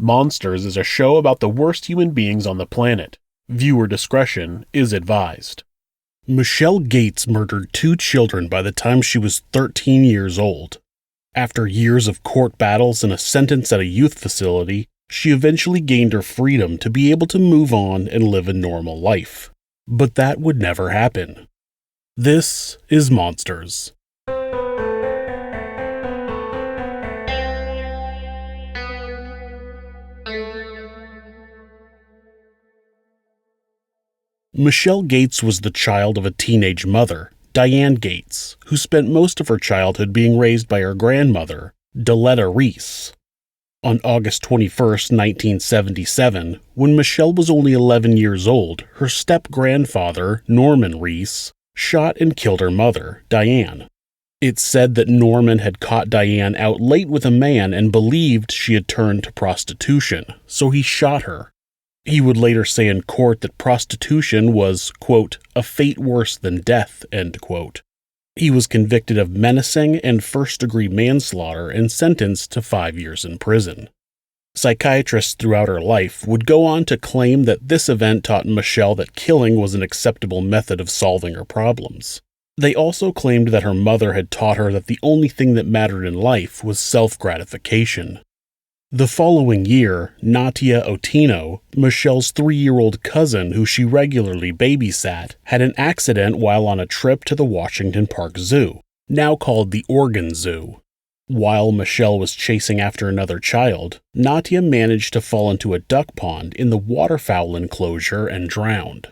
Monsters is a show about the worst human beings on the planet. Viewer discretion is advised. Michele Gates murdered 2 children by the time she was 13 years old. After years of court battles and a sentence at a youth facility, she eventually gained her freedom to be able to move on and live a normal life. But that would never happen. This is Monsters. Michele Gates was the child of a teenage mother, Diane Gates, who spent most of her childhood being raised by her grandmother, Deletta Reese. On August 21, 1977, when Michele was only 11 years old, her step-grandfather, Norman Reese, shot and killed her mother, Diane. It's said that Norman had caught Diane out late with a man and believed she had turned to prostitution, so he shot her. He would later say in court that prostitution was, quote, a fate worse than death, end quote. He was convicted of menacing and first-degree manslaughter and sentenced to 5 years in prison. Psychiatrists throughout her life would go on to claim that this event taught Michele that killing was an acceptable method of solving her problems. They also claimed that her mother had taught her that the only thing that mattered in life was self-gratification. The following year, Natia Otino, Michele's 3-year-old cousin who she regularly babysat, had an accident while on a trip to the Washington Park Zoo, now called the Oregon Zoo. While Michele was chasing after another child, Natia managed to fall into a duck pond in the waterfowl enclosure and drowned.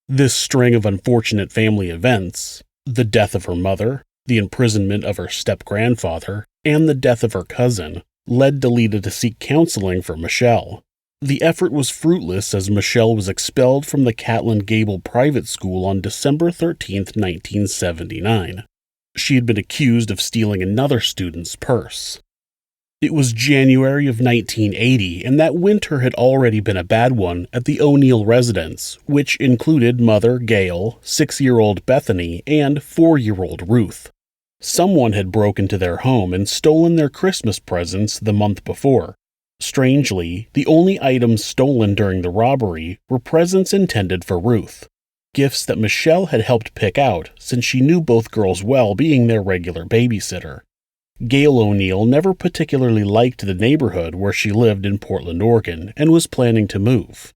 This string of unfortunate family events, the death of her mother, the imprisonment of her step-grandfather, and the death of her cousin, led Deletta to seek counseling for Michele. The effort was fruitless as Michele was expelled from the Catlin Gable Private School on December 13, 1979. She had been accused of stealing another student's purse. It was January of 1980, and that winter had already been a bad one at the O'Neill residence, which included mother Gail, 6-year-old Bethany, and 4-year-old Ruth. Someone had broken into their home and stolen their Christmas presents the month before. Strangely, the only items stolen during the robbery were presents intended for Ruth, gifts that Michele had helped pick out since she knew both girls well, being their regular babysitter. Gail O'Neill never particularly liked the neighborhood where she lived in Portland, Oregon, and was planning to move.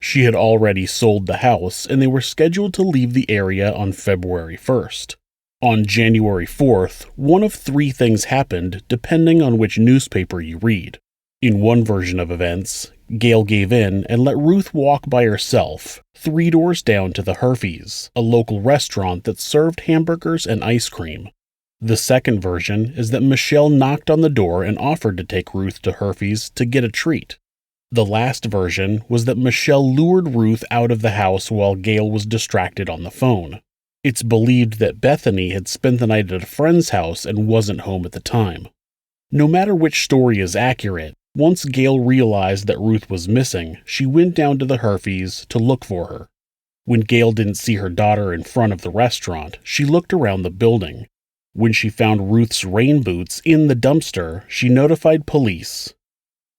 She had already sold the house, and they were scheduled to leave the area on February 1st. On January 4th, one of 3 things happened depending on which newspaper you read. In one version of events, Gail gave in and let Ruth walk by herself 3 doors down to the Herfe's, a local restaurant that served hamburgers and ice cream. The second version is that Michele knocked on the door and offered to take Ruth to Herfe's to get a treat. The last version was that Michele lured Ruth out of the house while Gail was distracted on the phone. It's believed that Bethany had spent the night at a friend's house and wasn't home at the time. No matter which story is accurate, once Gail realized that Ruth was missing, she went down to the Herfe's to look for her. When Gail didn't see her daughter in front of the restaurant, she looked around the building. When she found Ruth's rain boots in the dumpster, she notified police.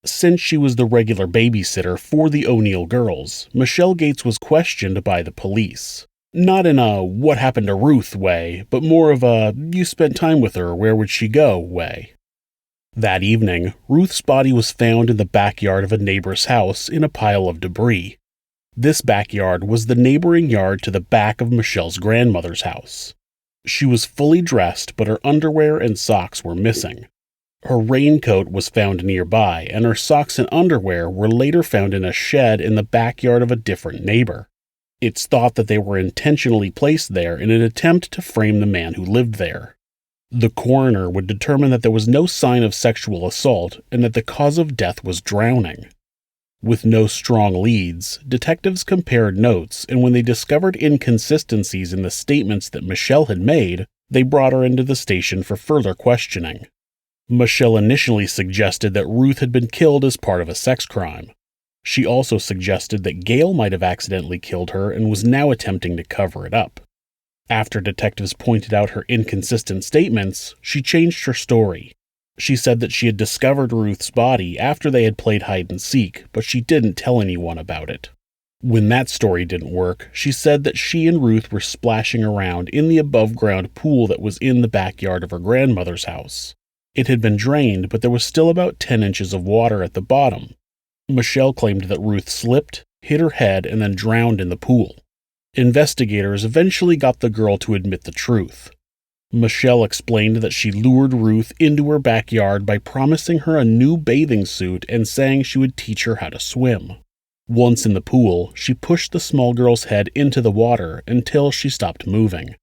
Since she was the regular babysitter for the O'Neill girls, Michele Gates was questioned by the police. Not in a "what happened to Ruth" way, but more of a "you spent time with her, where would she go" way. That evening, Ruth's body was found in the backyard of a neighbor's house in a pile of debris. This backyard was the neighboring yard to the back of Michele's grandmother's house. She was fully dressed, but her underwear and socks were missing. Her raincoat was found nearby, and her socks and underwear were later found in a shed in the backyard of a different neighbor. It's thought that they were intentionally placed there in an attempt to frame the man who lived there. The coroner would determine that there was no sign of sexual assault and that the cause of death was drowning. With no strong leads, detectives compared notes, and when they discovered inconsistencies in the statements that Michele had made, they brought her into the station for further questioning. Michele initially suggested that Ruth had been killed as part of a sex crime. She also suggested that Gail might have accidentally killed her and was now attempting to cover it up. After detectives pointed out her inconsistent statements, she changed her story. She said that she had discovered Ruth's body after they had played hide and seek, but she didn't tell anyone about it. When that story didn't work, she said that she and Ruth were splashing around in the above-ground pool that was in the backyard of her grandmother's house. It had been drained, but there was still about 10 inches of water at the bottom. Michele claimed that Ruth slipped, hit her head, and then drowned in the pool. Investigators eventually got the girl to admit the truth. Michele explained that she lured Ruth into her backyard by promising her a new bathing suit and saying she would teach her how to swim. Once in the pool, she pushed the small girl's head into the water until she stopped moving.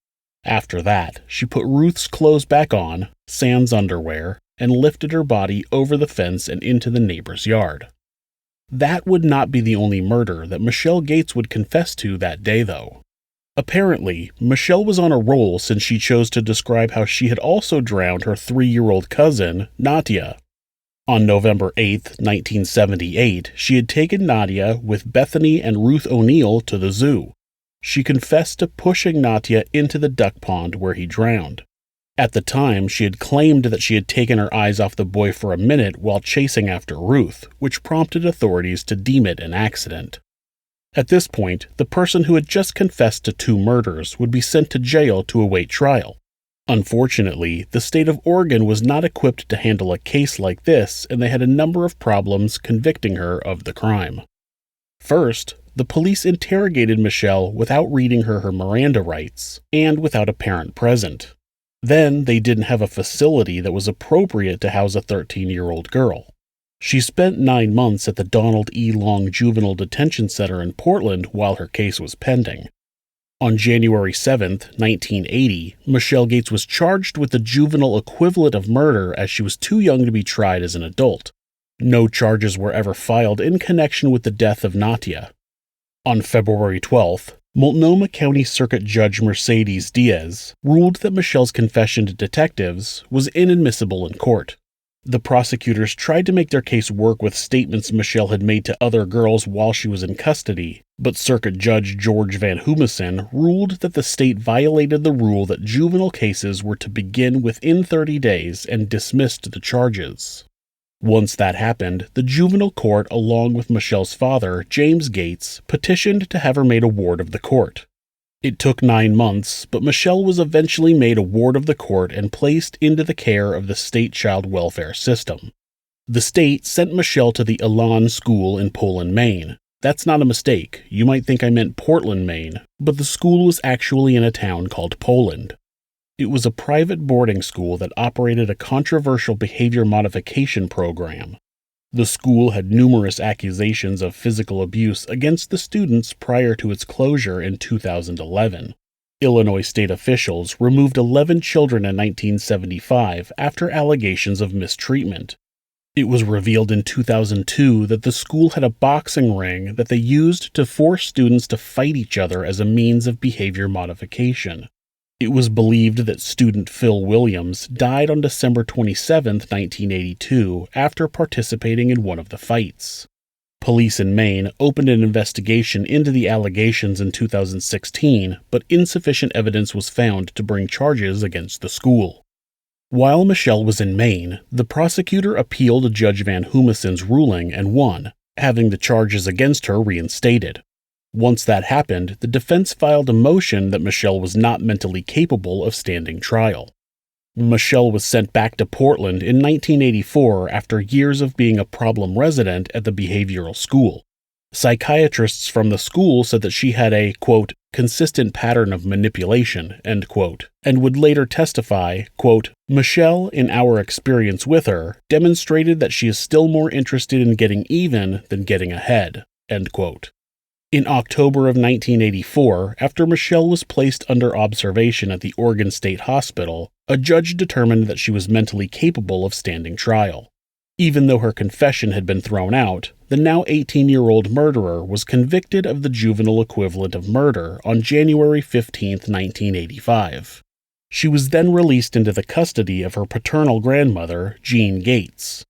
After that, she put Ruth's clothes back on, sans underwear, and lifted her body over the fence and into the neighbor's yard. That would not be the only murder that Michele Gates would confess to that day, though. Apparently, Michele was on a roll since she chose to describe how she had also drowned her 3-year-old cousin, Nadia. On November 8, 1978, she had taken Nadia with Bethany and Ruth O'Neill to the zoo. She confessed to pushing Nadia into the duck pond where he drowned. At the time, she had claimed that she had taken her eyes off the boy for a minute while chasing after Ruth, which prompted authorities to deem it an accident. At this point, the person who had just confessed to 2 murders would be sent to jail to await trial. Unfortunately, the state of Oregon was not equipped to handle a case like this, and they had a number of problems convicting her of the crime. First, the police interrogated Michele without reading her Miranda rights, and without a parent present. Then, they didn't have a facility that was appropriate to house a 13-year-old girl. She spent 9 months at the Donald E. Long Juvenile Detention Center in Portland while her case was pending. On January 7, 1980, Michele Gates was charged with the juvenile equivalent of murder as she was too young to be tried as an adult. No charges were ever filed in connection with the death of Nadia. On February 12th, Multnomah County Circuit Judge Mercedes Diaz ruled that Michele's confession to detectives was inadmissible in court. The prosecutors tried to make their case work with statements Michele had made to other girls while she was in custody, but Circuit Judge George Van Humissen ruled that the state violated the rule that juvenile cases were to begin within 30 days and dismissed the charges. Once that happened, the juvenile court, along with Michele's father, James Gates, petitioned to have her made a ward of the court. It took 9 months, but Michele was eventually made a ward of the court and placed into the care of the state child welfare system. The state sent Michele to the Elan school in Poland, Maine. That's not a mistake. You might think I meant Portland, Maine, but the school was actually in a town called Poland. It was a private boarding school that operated a controversial behavior modification program. The school had numerous accusations of physical abuse against the students prior to its closure in 2011. Illinois state officials removed 11 children in 1975 after allegations of mistreatment. It was revealed in 2002 that the school had a boxing ring that they used to force students to fight each other as a means of behavior modification. It was believed that student Phil Williams died on December 27, 1982, after participating in one of the fights. Police in Maine opened an investigation into the allegations in 2016, but insufficient evidence was found to bring charges against the school. While Michele was in Maine, the prosecutor appealed Judge Van Humissen's ruling and won, having the charges against her reinstated. Once that happened, the defense filed a motion that Michele was not mentally capable of standing trial. Michele was sent back to Portland in 1984 after years of being a problem resident at the behavioral school. Psychiatrists from the school said that she had a, quote, consistent pattern of manipulation, end quote, and would later testify, quote, Michele, in our experience with her, demonstrated that she is still more interested in getting even than getting ahead, end quote. In October of 1984, after Michele was placed under observation at the Oregon State Hospital, a judge determined that she was mentally capable of standing trial. Even though her confession had been thrown out, the now 18-year-old murderer was convicted of the juvenile equivalent of murder on January 15, 1985. She was then released into the custody of her paternal grandmother, Jean Gates.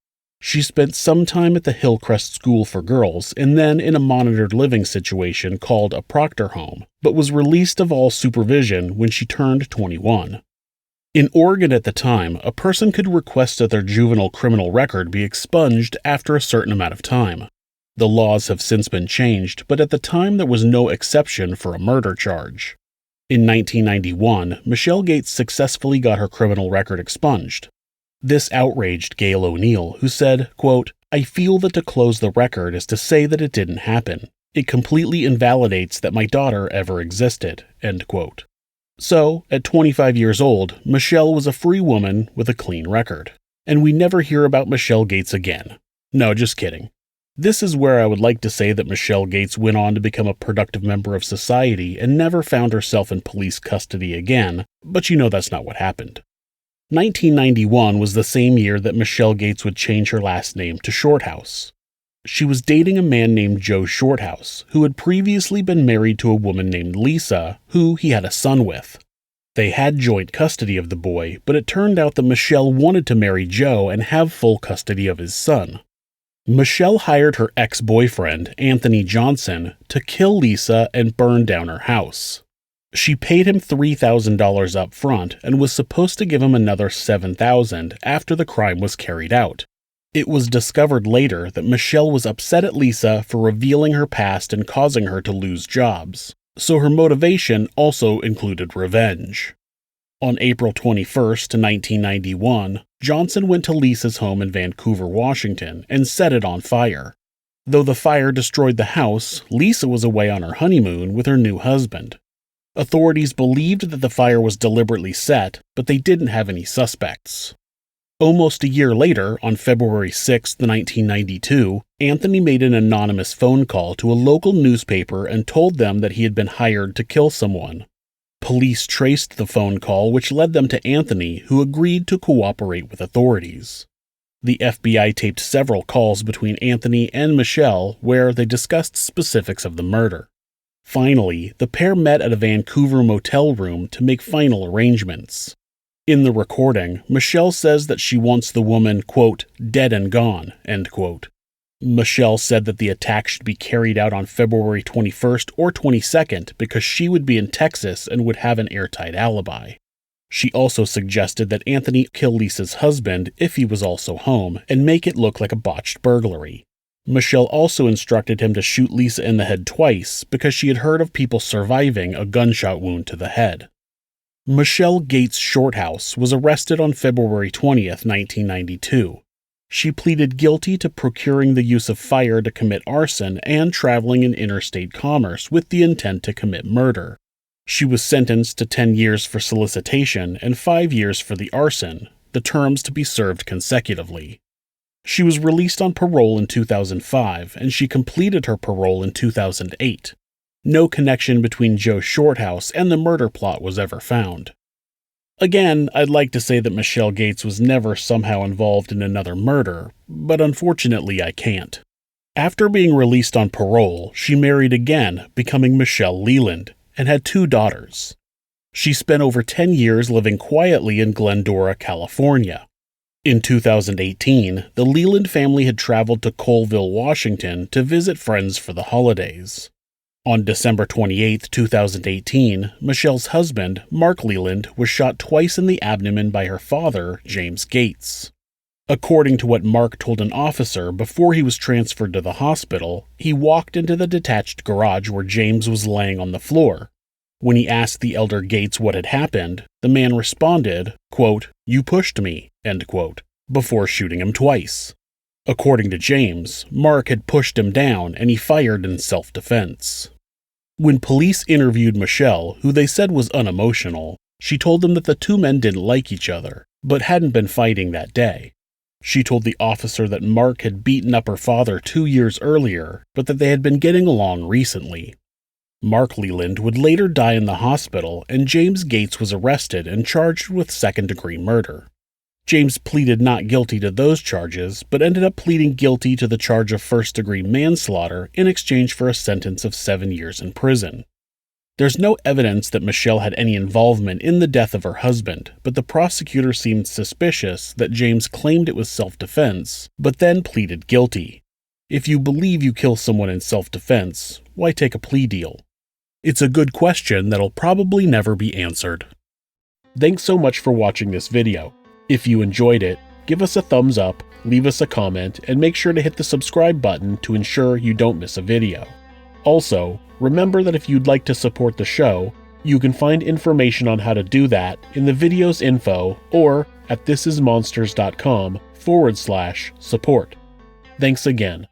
She spent some time at the Hillcrest School for Girls and then in a monitored living situation called a Proctor home, but was released of all supervision when she turned 21. In Oregon at the time, a person could request that their juvenile criminal record be expunged after a certain amount of time. The laws have since been changed, but at the time there was no exception for a murder charge. In 1991, Michele Gates successfully got her criminal record expunged. This outraged Gail O'Neill, who said, quote, "I feel that to close the record is to say that it didn't happen. It completely invalidates that my daughter ever existed," end quote. So, at 25 years old, Michele was a free woman with a clean record. And we never hear about Michele Gates again. No, just kidding. This is where I would like to say that Michele Gates went on to become a productive member of society and never found herself in police custody again, but you know that's not what happened. 1991 was the same year that Michele Gates would change her last name to Shorthouse. She was dating a man named Joe Shorthouse, who had previously been married to a woman named Lisa, who he had a son with. They had joint custody of the boy, but it turned out that Michele wanted to marry Joe and have full custody of his son. Michele hired her ex-boyfriend, Anthony Johnson, to kill Lisa and burn down her house. She paid him $3,000 up front and was supposed to give him another $7,000 after the crime was carried out. It was discovered later that Michele was upset at Lisa for revealing her past and causing her to lose jobs, so her motivation also included revenge. On April 21, 1991, Johnson went to Lisa's home in Vancouver, Washington, and set it on fire. Though the fire destroyed the house, Lisa was away on her honeymoon with her new husband. Authorities believed that the fire was deliberately set, but they didn't have any suspects. Almost a year later, on February 6, 1992, Anthony made an anonymous phone call to a local newspaper and told them that he had been hired to kill someone. Police traced the phone call, which led them to Anthony, who agreed to cooperate with authorities. The FBI taped several calls between Anthony and Michele where they discussed specifics of the murder. Finally, the pair met at a Vancouver motel room to make final arrangements. In the recording, Michele says that she wants the woman, quote, "dead and gone," end quote. Michele said that the attack should be carried out on February 21st or 22nd because she would be in Texas and would have an airtight alibi. She also suggested that Anthony kill Lisa's husband if he was also home and make it look like a botched burglary. Michele also instructed him to shoot Lisa in the head twice because she had heard of people surviving a gunshot wound to the head. Michele Gates Shorthouse was arrested on February 20th, 1992. She pleaded guilty to procuring the use of fire to commit arson and traveling in interstate commerce with the intent to commit murder. She was sentenced to 10 years for solicitation and 5 years for the arson, the terms to be served consecutively. She was released on parole in 2005, and she completed her parole in 2008. No connection between Joe Shorthouse and the murder plot was ever found. Again, I'd like to say that Michele Gates was never somehow involved in another murder, but unfortunately I can't. After being released on parole, she married again, becoming Michele Leland, and had 2 daughters. She spent over 10 years living quietly in Glendora, California. In 2018, the Leland family had traveled to Colville, Washington to visit friends for the holidays. On December 28, 2018, Michele's husband, Mark Leland, was shot twice in the abdomen by her father, James Gates. According to what Mark told an officer before he was transferred to the hospital, he walked into the detached garage where James was laying on the floor. When he asked the elder Gates what had happened, the man responded, quote, "You pushed me," end quote, before shooting him twice. According to James, Mark had pushed him down and he fired in self-defense. When police interviewed Michele, who they said was unemotional, she told them that the 2 men didn't like each other, but hadn't been fighting that day. She told the officer that Mark had beaten up her father 2 years earlier, but that they had been getting along recently. Mark Leland would later die in the hospital, and James Gates was arrested and charged with second-degree murder. James pleaded not guilty to those charges, but ended up pleading guilty to the charge of first-degree manslaughter in exchange for a sentence of 7 years in prison. There's no evidence that Michele had any involvement in the death of her husband, but the prosecutor seemed suspicious that James claimed it was self-defense, but then pleaded guilty. If you believe you kill someone in self-defense, why take a plea deal? It's a good question that'll probably never be answered. Thanks so much for watching this video. If you enjoyed it, give us a thumbs up, leave us a comment, and make sure to hit the subscribe button to ensure you don't miss a video. Also, remember that if you'd like to support the show, you can find information on how to do that in the video's info or at thisismonsters.com/support. Thanks again.